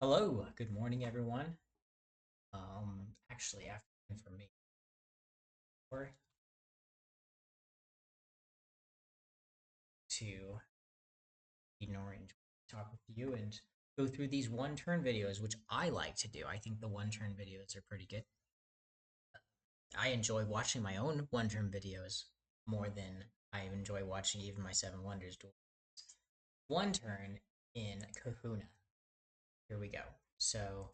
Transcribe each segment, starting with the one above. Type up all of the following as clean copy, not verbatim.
Hello, good morning, everyone. Actually, afternoon for me. Or to eat an orange, talk with you, and go through these one-turn videos, which I like to do. I think the one-turn videos are pretty good. I enjoy watching my own one-turn videos more than I enjoy watching even my Seven Wonders duel. One turn in Kahuna. Here we go. So,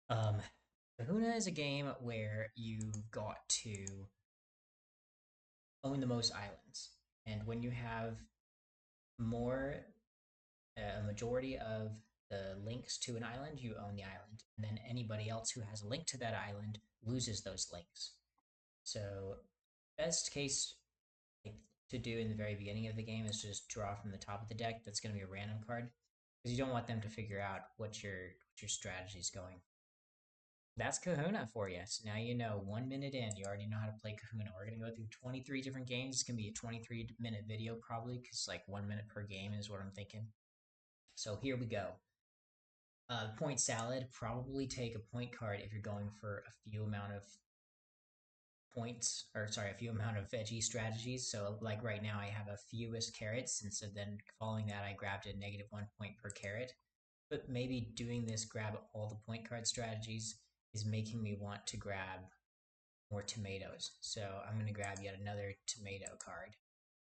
um, Kahuna is a game where you've got to own the most islands. And when you have more a majority of the links to an island, you own the island. And then anybody else who has a link to that island loses those links. So, best case like, to do in the very beginning of the game is just draw from the top of the deck. That's going to be a random card because you don't want them to figure out what your strategy is going. That's Kahuna for you. So now you know 1 minute in, you already know how to play Kahuna. We're going to go through 23 different games. It's going to be a 23-minute video probably because like 1 minute per game is what I'm thinking. So here we go. Point salad, probably take a point card if you're going for a few amount of points, or sorry, a few amount of veggie strategies. So like right now I have a fewest carrots, and so then following that I grabbed a -1 point per carrot. But maybe doing this grab all the point card strategies is making me want to grab more tomatoes. So I'm going to grab yet another tomato card.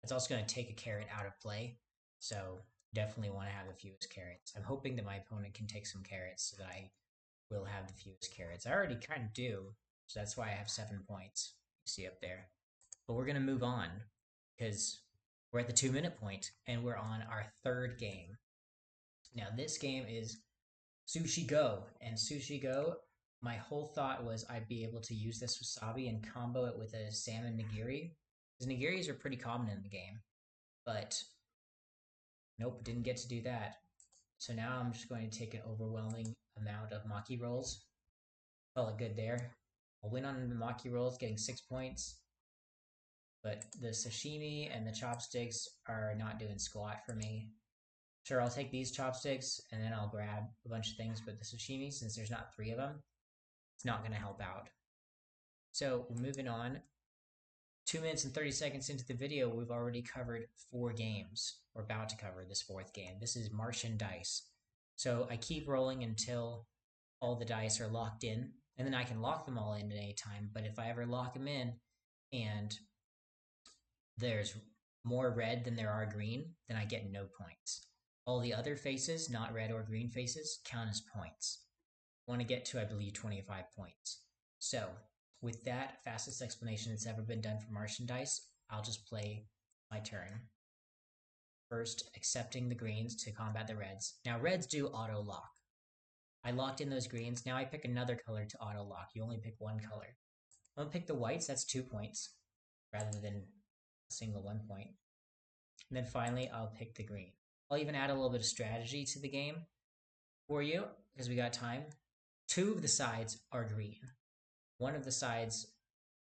It's also going to take a carrot out of play. So definitely want to have the fewest carrots. I'm hoping that my opponent can take some carrots so that I will have the fewest carrots. I already kind of do, so that's why I have 7 points. You see up there. But we're going to move on because we're at the 2 minute point and we're on our third game. Now, this game is Sushi Go. And Sushi Go, my whole thought was I'd be able to use this wasabi and combo it with a salmon nigiri. Because nigiris are pretty common in the game. But nope, didn't get to do that. So now I'm just going to take an overwhelming amount of maki rolls. Call it good there. I'll win on the maki rolls, getting 6 points. But the sashimi and the chopsticks are not doing squat for me. Sure, I'll take these chopsticks and then I'll grab a bunch of things, but the sashimi, since there's not three of them, it's not going to help out. So we're moving on. 2 minutes and 30 seconds into the video, we've already covered 4 games. We're about to cover this fourth game. This is Martian dice. So I keep rolling until all the dice are locked in, and then I can lock them all in at any time. But if I ever lock them in and there's more red than there are green, then I get no points. All the other faces, not red or green faces, count as points. I want to get to, I believe, 25 points. So, with that fastest explanation that's ever been done for Martian dice, I'll just play my turn. First, accepting the greens to combat the reds. Now, reds do auto lock. I locked in those greens. Now I pick another color to auto lock. You only pick one color. I'm going to pick the whites. That's 2 points rather than a single 1 point. And then finally, I'll pick the green. I'll even add a little bit of strategy to the game for you because we got time. 2 of the sides are green. 1 of the sides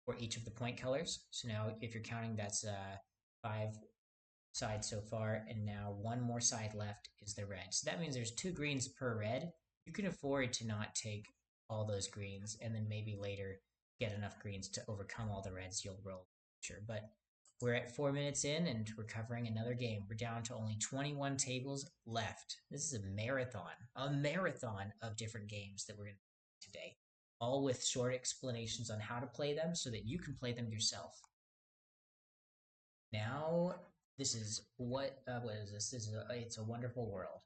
for each of the point colors. So now, if you're counting, that's 5 sides so far, and now 1 more side left is the red. So that means there's 2 greens per red. You can afford to not take all those greens, and then maybe later get enough greens to overcome all the reds you'll roll. Sure, but we're at 4 minutes in, and we're covering another game. We're down to only 21 tables left. This is a marathon of different games that we're going to play today, all with short explanations on how to play them so that you can play them yourself. Now, this is what is this? This is It's a Wonderful World.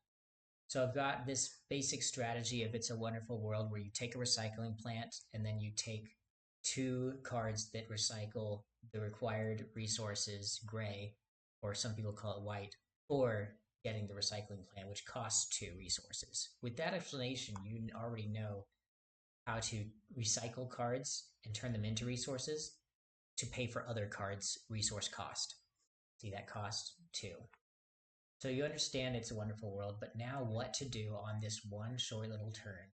So I've got this basic strategy of It's a Wonderful World where you take a recycling plant and then you take 2 cards that recycle the required resources, gray, or some people call it white, for getting the recycling plant, which costs 2 resources. With that explanation, you already know how to recycle cards and turn them into resources to pay for other cards' resource cost. See, that cost 2. So you understand It's a Wonderful World, but now what to do on this one short little turn?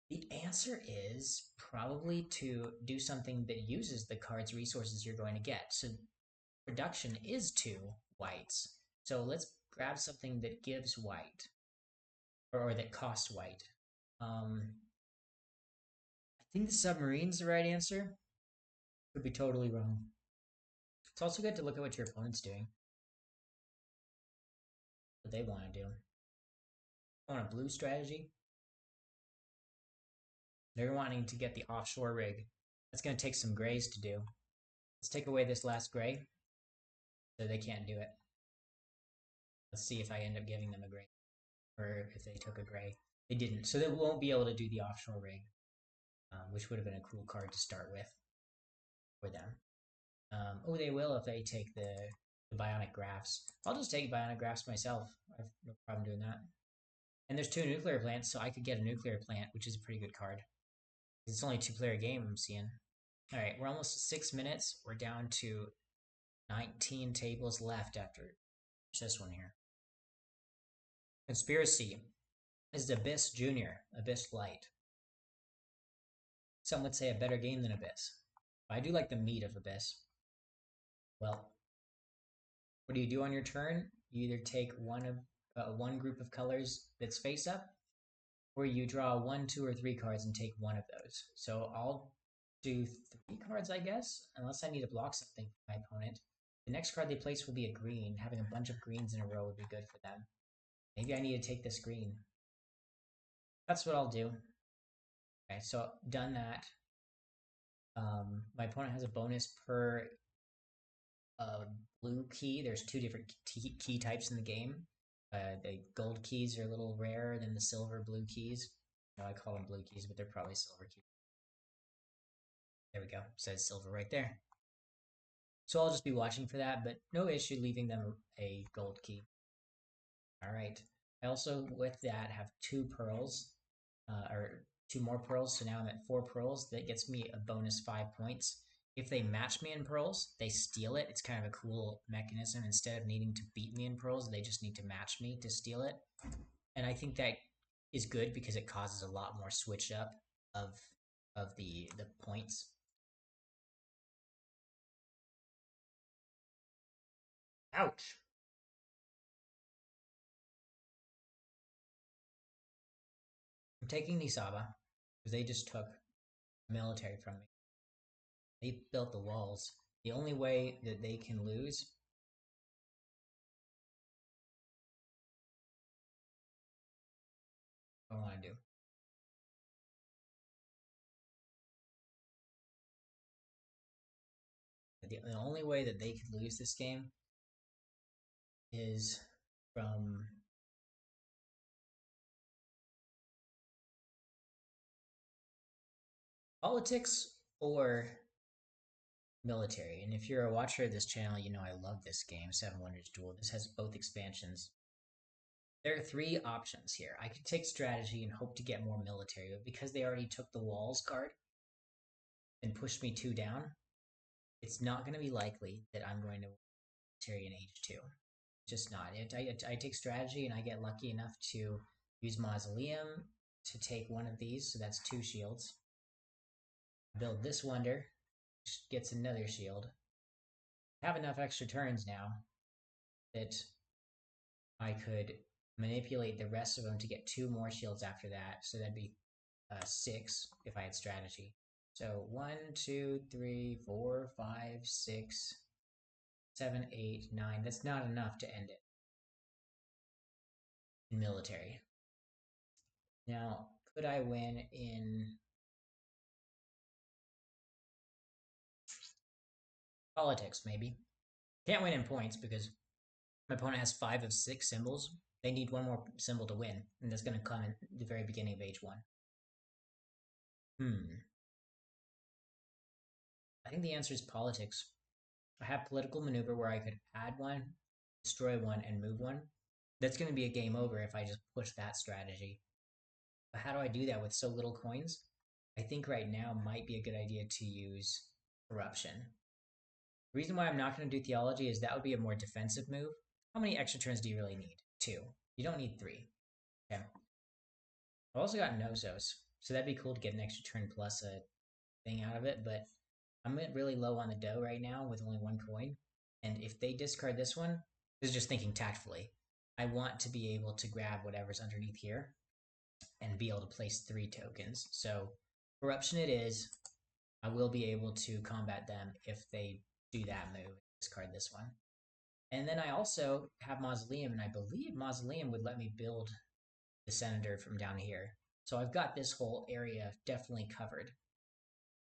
The answer is probably to do something that uses the card's resources you're going to get. So production is 2 whites. So let's grab something that gives white. or that cost white. I think the submarine's the right answer. Could be totally wrong. It's also good to look at what your opponent's doing, what they want to do. I want a blue strategy. They're wanting to get the offshore rig. That's going to take some grays to do. Let's take away this last gray, so they can't do it. Let's see if I end up giving them a gray, or if they took a gray. They didn't, so they won't be able to do the offshore rig, which would have been a cool card to start with for them. Oh, they will if they take the bionic graphs. I'll just take bionic graphs myself. I have no problem doing that. And there's 2 nuclear plants, so I could get a nuclear plant, which is a pretty good card. It's only a 2-player game I'm seeing. All right, we're almost at 6 minutes. We're down to 19 tables left after this one here. Conspiracy is Abyss Junior, Abyss Light. Some would say a better game than Abyss. But I do like the meat of Abyss. Well, what do you do on your turn? You either take one group of colors that's face up, or you draw 1, 2, or 3 cards and take one of those. So I'll do 3 cards, I guess, unless I need to block something for my opponent. The next card they place will be a green. Having a bunch of greens in a row would be good for them. Maybe I need to take this green. That's what I'll do. Okay, so done that. My opponent has a bonus per blue key. There's 2 different key types in the game. The gold keys are a little rarer than the silver blue keys. No, I call them blue keys, but they're probably silver keys. There we go. It says silver right there. So I'll just be watching for that, but no issue leaving them a gold key. All right. I also, with that, have 2 pearls, or 2 more pearls. So now I'm at 4 pearls. That gets me a bonus 5 points. If they match me in pearls, they steal it. It's kind of a cool mechanism. Instead of needing to beat me in pearls, they just need to match me to steal it. And I think that is good because it causes a lot more switch up of the points. Ouch. I'm taking Nisaba because they just took military from me. They built the walls. The only way that they can lose I want to do. The only way that they could lose this game is from politics or military. And if you're a watcher of this channel, you know I love this game, Seven Wonders Duel. This has both expansions. There are 3 options here. I could take strategy and hope to get more military, but because they already took the walls card and pushed me 2 down, it's not going to be likely that I'm going to military in H2. Just not. I take strategy and I get lucky enough to use Mausoleum to take one of these, so that's 2 shields. Build this wonder, which gets another shield. I have enough extra turns now that I could manipulate the rest of them to get 2 more shields after that, so that'd be 6 if I had strategy. So 1, 2, 3, 4, 5, 6, 7, 8, 9. That's not enough to end it in military. Now, could I win in politics, maybe? Can't win in points because my opponent has 5 of 6 symbols. They need 1 more symbol to win, and that's going to come in the very beginning of H1. I think the answer is politics. I have political maneuver where I could add 1, destroy 1, and move 1. That's going to be a game over if I just push that strategy. But how do I do that with so little coins? I think right now might be a good idea to use corruption. The reason why I'm not going to do theology is that would be a more defensive move. How many extra turns do you really need? 2. You don't need 3. Okay. I've also got Nozos, so that'd be cool to get an extra turn plus a thing out of it, but I'm really low on the dough right now with only 1 coin. And if they discard this one, this is just thinking tactfully. I want to be able to grab whatever's underneath here. and be able to place 3 tokens. So corruption it is. I will be able to combat them if they do that move. Discard this one. And then I also have Mausoleum, and I believe Mausoleum would let me build the Senator from down here. So I've got this whole area definitely covered.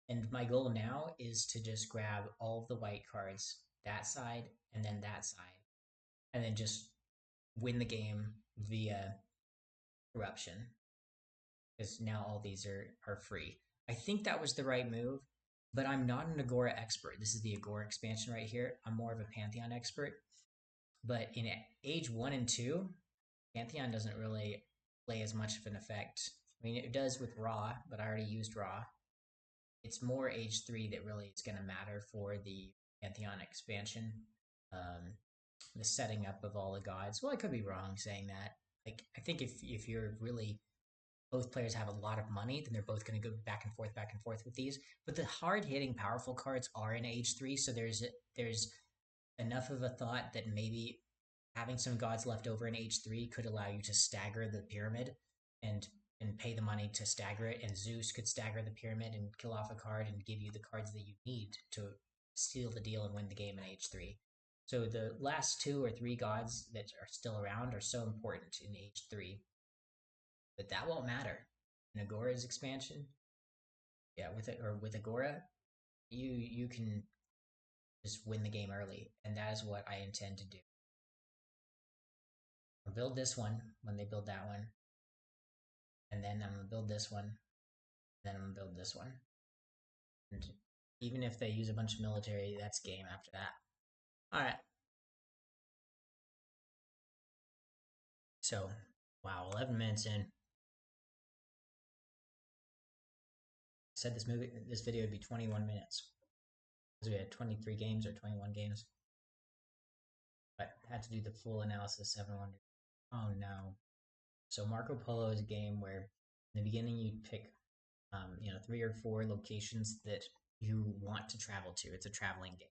And my goal now is to just grab all of the white cards, that side, and then that side, and then just win the game via corruption. Because now all these are free. I think that was the right move, but I'm not an Agora expert. This is the Agora expansion right here. I'm more of a Pantheon expert. But in Age 1 and 2, Pantheon doesn't really play as much of an effect. I mean, it does with Raw, but I already used Raw. It's more Age 3 that really is going to matter for the Pantheon expansion. The setting up of all the gods. Well, I could be wrong saying that. Like, I think if you're really both players have a lot of money, then they're both going to go back and forth with these. But the hard hitting, powerful cards are in Age 3, so there's enough of a thought that maybe having some gods left over in Age 3 could allow you to stagger the pyramid and pay the money to stagger it, and Zeus could stagger the pyramid and kill off a card and give you the cards that you need to seal the deal and win the game in Age 3. So the last 2 or 3 gods that are still around are so important in Age 3. But that won't matter. In Agora's expansion, yeah, with Agora, you can just win the game early, and that is what I intend to do. I'll build this one when they build that one, and then I'm gonna build this one, and then I'm gonna build this one. And even if they use a bunch of military, that's game after that. Alright. So, wow, 11 minutes in. I said this video would be 21 minutes. Because we had 23 games or 21 games. But had to do the full analysis 7 wonders. Oh no. So Marco Polo is a game where in the beginning you pick 3 or 4 locations that you want to travel to. It's a traveling game.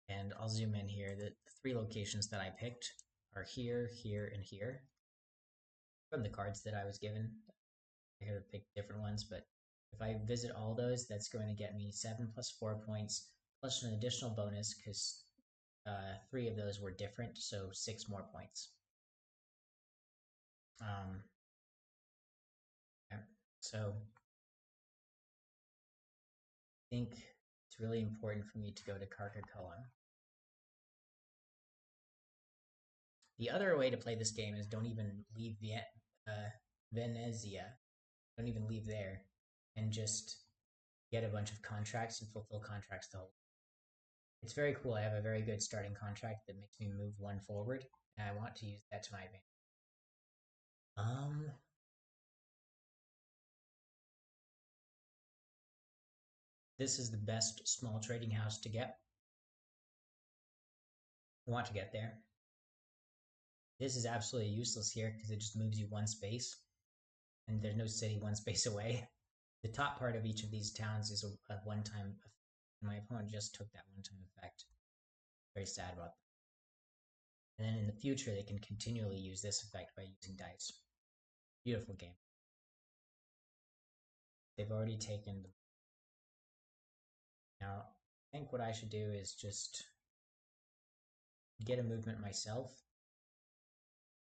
And I'll zoom in here. The 3 locations that I picked are here, here, and here. From the cards that I was given. I could have picked different ones, but if I visit all those, that's going to get me 7 plus 4 points, plus an additional bonus, because 3 of those were different, so 6 more points. Yeah. So I think it's really important for me to go to Carcacoa. The other way to play this game is don't even leave Venezia. Don't even leave there, and just get a bunch of contracts and fulfill contracts the whole. It's very cool. I have a very good starting contract that makes me move 1 forward, and I want to use that to my advantage. This is the best small trading house to get. I want to get there. This is absolutely useless here because it just moves you 1 space, and there's no city 1 space away. The top part of each of these towns is a one-time effect. My opponent just took that one-time effect. Very sad about that. And then in the future, they can continually use this effect by using dice. Beautiful game. They've already taken the. Now, I think what I should do is just get a movement myself,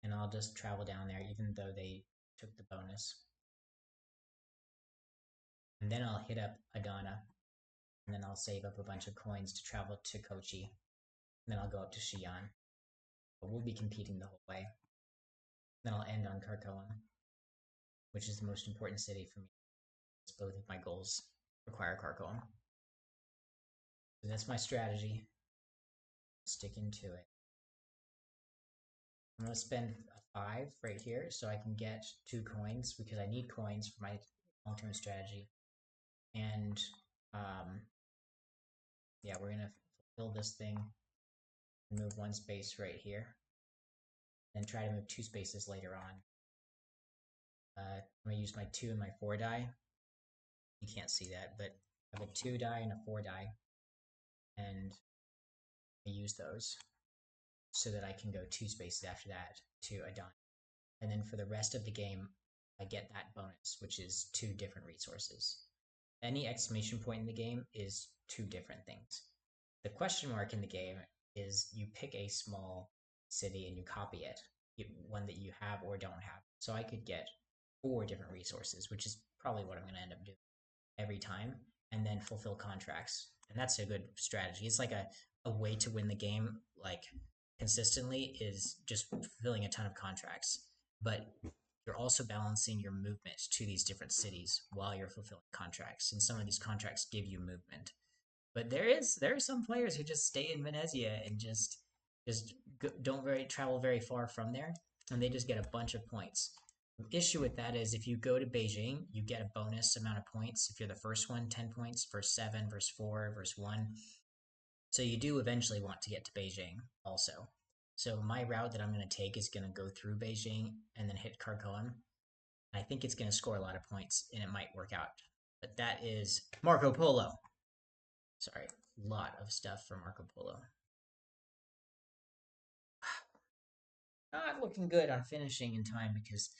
and I'll just travel down there even though they took the bonus. And then I'll hit up Adana, and then I'll save up a bunch of coins to travel to Kochi, and then I'll go up to Xi'an. But we'll be competing the whole way. Then I'll end on Khartoum, which is the most important city for me. Both of my goals require Khartoum. So that's my strategy. Sticking to it. I'm going to spend a 5 right here so I can get 2 coins because I need coins for my long-term strategy. And yeah, we're going to fulfill this thing and move 1 space right here. Then try to move 2 spaces later on. I'm going to use my 2 and my 4 die. You can't see that, but I have a 2 die and a 4 die. And I use those so that I can go 2 spaces after that to Adana. And then for the rest of the game, I get that bonus, which is 2 different resources. Any exclamation point in the game is 2 different things. The question mark in the game is you pick a small city and you copy it, one that you have or don't have. So I could get 4 different resources, which is probably what I'm going to end up doing every time, and then fulfill contracts. And that's a good strategy. It's like a way to win the game, like consistently, is just fulfilling a ton of contracts. But you're also balancing your movement to these different cities while you're fulfilling contracts. And some of these contracts give you movement. But there are some players who just stay in Venezia and just don't travel very far from there, and they just get a bunch of points. The issue with that is if you go to Beijing, you get a bonus amount of points. If you're the first one, 10 points, verse 7, verse 4, verse 1. So you do eventually want to get to Beijing also. So my route that I'm going to take is going to go through Beijing and then hit Khartoum. I think it's going to score a lot of points and it might work out. But that is Marco Polo. Sorry, a lot of stuff for Marco Polo. Not looking good on finishing in time because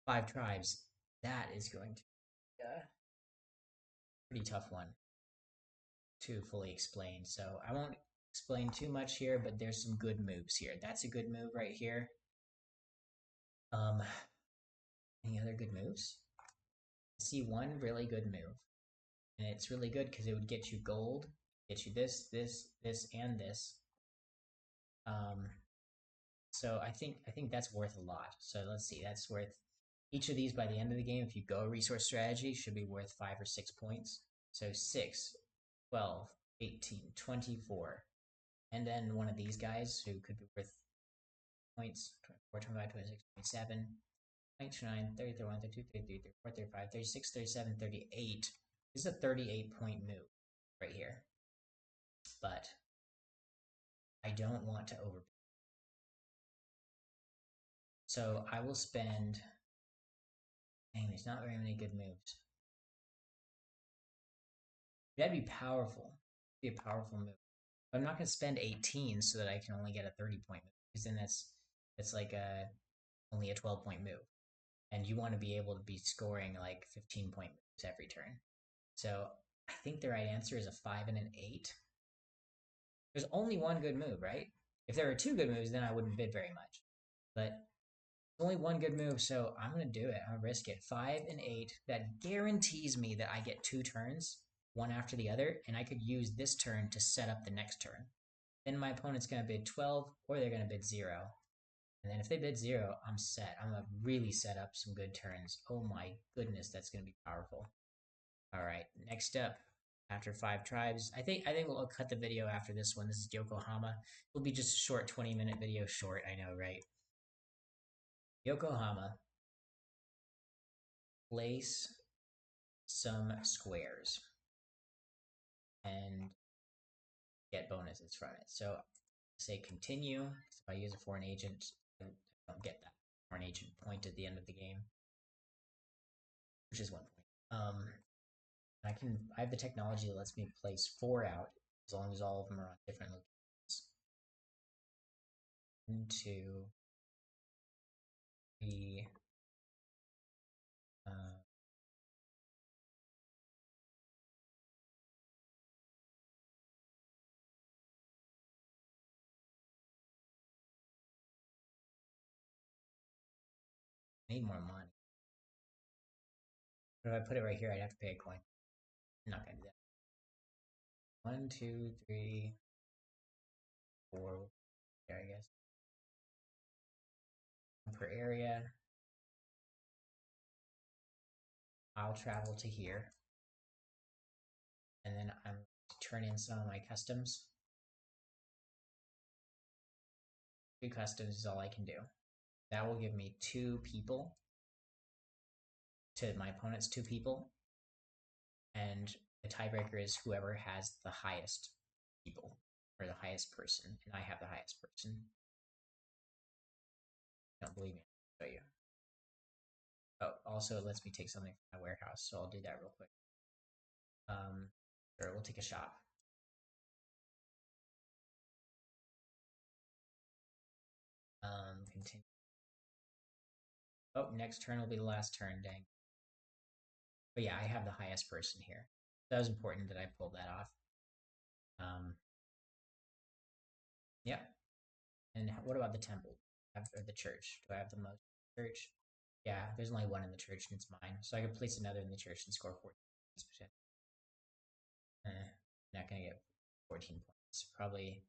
5 tribes. That is going to be a pretty tough one to fully explain. So I won't explain too much here, but there's some good moves here. That's a good move right here. Um, any other good moves? I see one really good move, and it's really good because it would get you gold, get you this, this, this, and this. Um, so I think that's worth a lot. So let's see, that's worth each of these by the end of the game. If you go resource strategy, should be worth 5 or 6 points. So 6, 12, 18, 24. And then one of these guys who could be worth points 24, 25, 26, 27, 29, 30, 31, 32, 33, 34, 35, 36, 37, 38. This is a 38-point move right here. But I don't want to overpay. So I will spend. Dang, there's not very many good moves. That'd be powerful. Be a powerful move. But I'm not going to spend 18 so that I can only get a 30-point move, because then that's like only a 12-point move, and you want to be able to be scoring like 15-point moves every turn. So I think the right answer is a 5 and an 8. There's only one good move, right? If there were 2 good moves, then I wouldn't bid very much. But only one good move, so I'm going to do it. I'm going to risk it. 5 and 8. That guarantees me that I get 2 turns, one after the other, and I could use this turn to set up the next turn. Then my opponent's going to bid 12, or they're going to bid 0. And then if they bid 0, I'm set. I'm going to really set up some good turns. Oh my goodness, that's going to be powerful. All right, next up, after 5 tribes, I think we'll cut the video after this one. This is Yokohama. It'll be just a short 20-minute video. Short, I know, right? Yokohama. Place some squares and get bonuses from it. So say continue. If I use a foreign agent, I don't get that foreign agent point at the end of the game, which is 1 point. I have the technology that lets me place 4 out as long as all of them are on different locations. 1, 2, 3. I need more money. But if I put it right here, I'd have to pay a coin. I'm not gonna do that. 1, 2, 3, 4. There, I guess. Per area. I'll travel to here. And then I'm going to turn in some of my customs. 2 customs is all I can do. That will give me 2 people to my opponent's 2 people. And the tiebreaker is whoever has the highest people, or the highest person. And I have the highest person. Don't believe me, I'll show you. Oh, also it lets me take something from my warehouse, so I'll do that real quick. Sure, we'll take a shop. Continue. Oh, next turn will be the last turn, dang. But yeah, I have the highest person here. That was important that I pulled that off. Um, yeah. And what about the temple? Or the church? Do I have the most church? Yeah, there's only one in the church and it's mine. So I could place another in the church and score 14 points. Not gonna get 14 points. Probably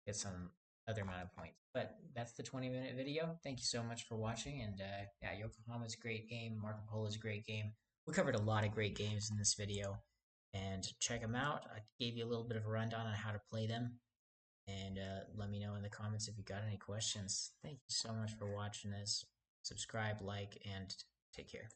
get some other amount of points. But that's the 20-minute video. Thank you so much for watching. And yeah, Yokohama's a great game. Marco Polo's a great game. We covered a lot of great games in this video. And check them out. I gave you a little bit of a rundown on how to play them. And let me know in the comments if you got any questions. Thank you so much for watching this. Subscribe, like, and take care.